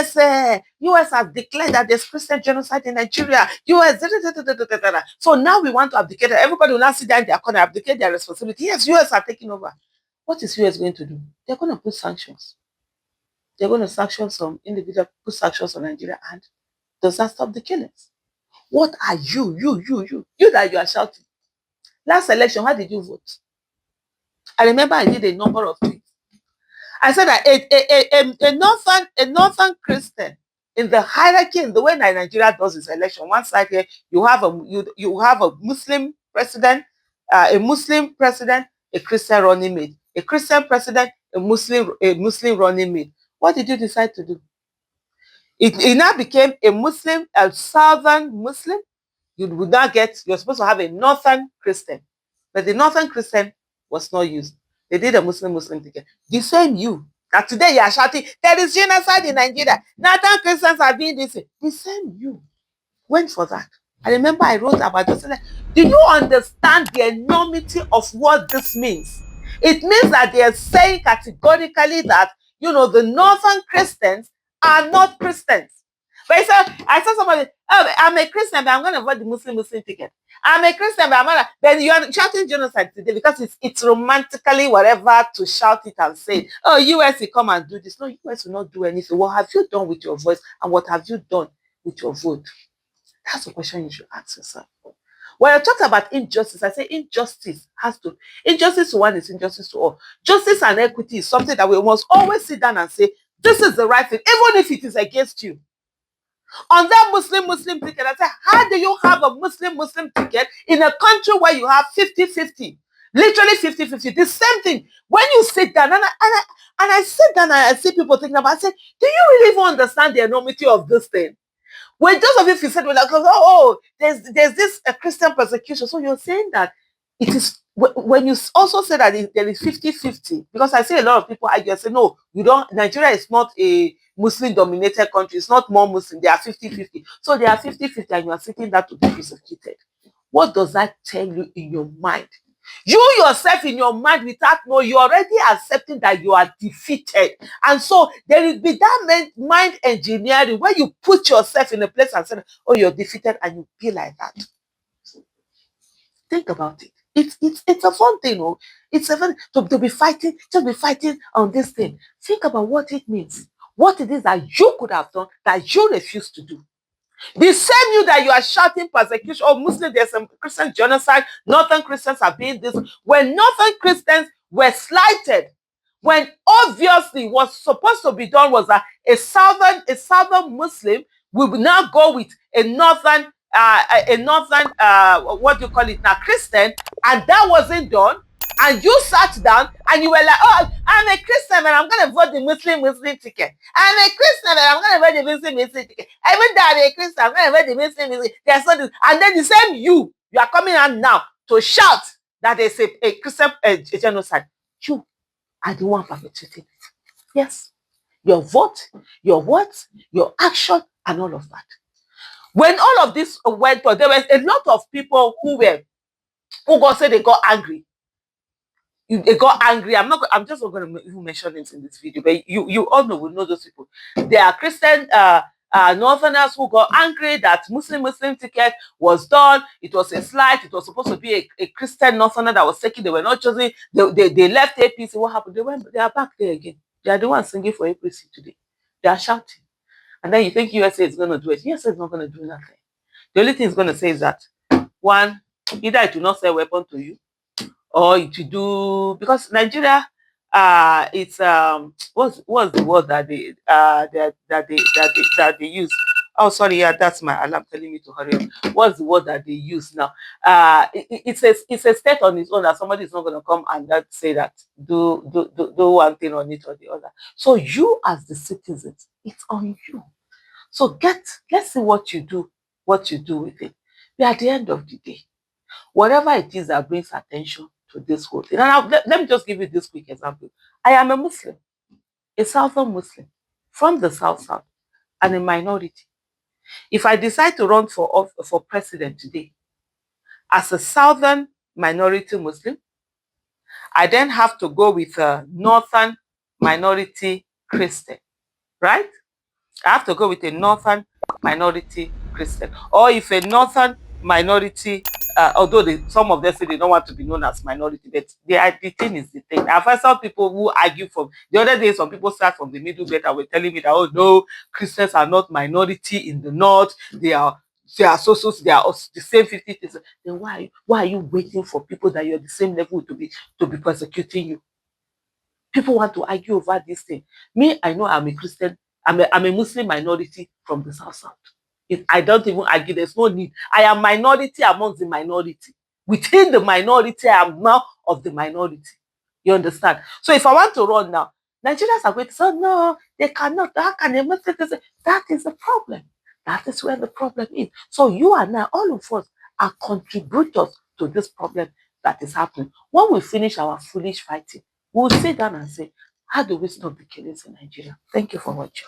US has declared that there's Christian genocide in Nigeria. US, so now we want to abdicate. Everybody will now sit down in their corner, abdicate their responsibility. Yes, US are taking over. What is US going to do? They're going to put sanctions. They're going to sanction some individual, put sanctions on Nigeria, and does that stop the killings? What are you that you are shouting? Last election, how did you vote? I remember I did a number of things. I said that a northern Christian in the hierarchy, in the way Nigeria does its election, one side here you have a Muslim president, a Christian running mate, a Christian president, a Muslim running mate. What did you decide to do? It now became a southern Muslim. You would not get. You're supposed to have a northern Christian, but the northern Christian was not used. They did a Muslim ticket. The same you. That today you are shouting, there is genocide in Nigeria. Northern Christians are doing this. The same you went for that. I remember I wrote about this. Do you understand the enormity of what this means? It means that they are saying categorically that, the northern Christians are not Christians. But I saw somebody, oh, I'm a Christian, but I'm going to vote the Muslim ticket. I'm a Christian, but I'm not. Then you are shouting genocide today because it's romantically whatever to shout it and say, oh, US will come and do this. No, US will not do anything. What have you done with your voice, and what have you done with your vote? That's the question you should ask yourself. When I talk about injustice, I say injustice to one is injustice to all. Justice and equity is something that we must always sit down and say, this is the right thing, even if it is against you. On that Muslim ticket, I say, how do you have a Muslim ticket in a country where you have 50-50? Literally 50-50. The same thing. When you sit down, and I sit down and I see people thinking about, I say, do you really even understand the enormity of this thing? When those of you said, there's this Christian persecution. So you're saying that it is, when you also say that there is 50-50, because I see a lot of people argue and say, no, Nigeria is not a Muslim-dominated country. It's not more Muslim. They are 50-50. So they are 50-50 and you are sitting there to be persecuted. What does that tell you in your mind? You yourself in your mind, without knowing, you're already accepting that you are defeated. And so there will be that mind engineering where you put yourself in a place and say, oh, you're defeated, and you be like that. Think about it. It's a fun thing, oh. It's a fun to be fighting, just be fighting on this thing. Think about what it means. What it is that you could have done that you refused to do. The same you that you are shouting persecution, or Muslim, there's some Christian genocide, Northern Christians are being this. When Northern Christians were slighted, when obviously what's supposed to be done was that a Southern Muslim will now go with a Northern, what do you call it now, Christian, and that wasn't done. And you sat down and you were like, oh, I'm a Christian and I'm going to vote the Muslim ticket. I'm a Christian and I'm going to vote the Muslim ticket. Even though I'm a Christian, I'm going to vote the Muslim ticket. And then the same you are coming out now to shout that there's a Christian genocide. You are the one perpetrating it. Yes. Your vote, your words, your action, and all of that. When all of this went on, there were a lot of people who got said they got angry. They got angry. I'm just not going to even mention names in this video, but you all know, we know those people. There are Christian Northerners who got angry that Muslim ticket was done. It was a slight. It was supposed to be a Christian Northerner that was taken. They were not chosen. They left APC. What happened? They are back there again. They are the ones singing for APC today. They are shouting. And then you think USA is going to do it. USA is not going to do nothing. The only thing it's going to say is that, one, either it will not sell weapon to you, or it will do, because Nigeria, it's what's the word that they use? Oh, sorry, yeah, that's my alarm telling me to hurry up. What's the word that they use now? It's a state on its own that somebody is not going to come and say that do one thing on it or the other. So you as the citizens, it's on you. So let's see what you do with it. But at the end of the day, whatever it is that brings attention to this whole thing. And let me just give you this quick example. I am a Muslim, a Southern Muslim, from the South, and a minority. If I decide to run for president today, as a Southern minority Muslim, I then have to go with a Northern minority Christian, right? I have to go with a northern minority Christian. Or if a northern minority, although some of them say they don't want to be known as minority, but the thing is the thing. I've heard some people who argue from the other day, some people start from the middle belt and were telling me that, oh no, Christians are not minority in the north, they are they are the same 50%. Then why are you waiting for people that you're the same level to be persecuting you? People want to argue over this thing. Me, I know I'm a Christian. I'm a Muslim minority from the South. I don't even argue. There's no need. I am minority amongst the minority. Within the minority, I am now of the minority. You understand? So if I want to run now, Nigerians are going to say, no, they cannot. How can they make it? That is the problem. That is where the problem is. So you and I, all of us, are contributors to this problem that is happening. When we finish our foolish fighting, we'll sit down and say, how do we stop the killings in Nigeria? Thank you for watching.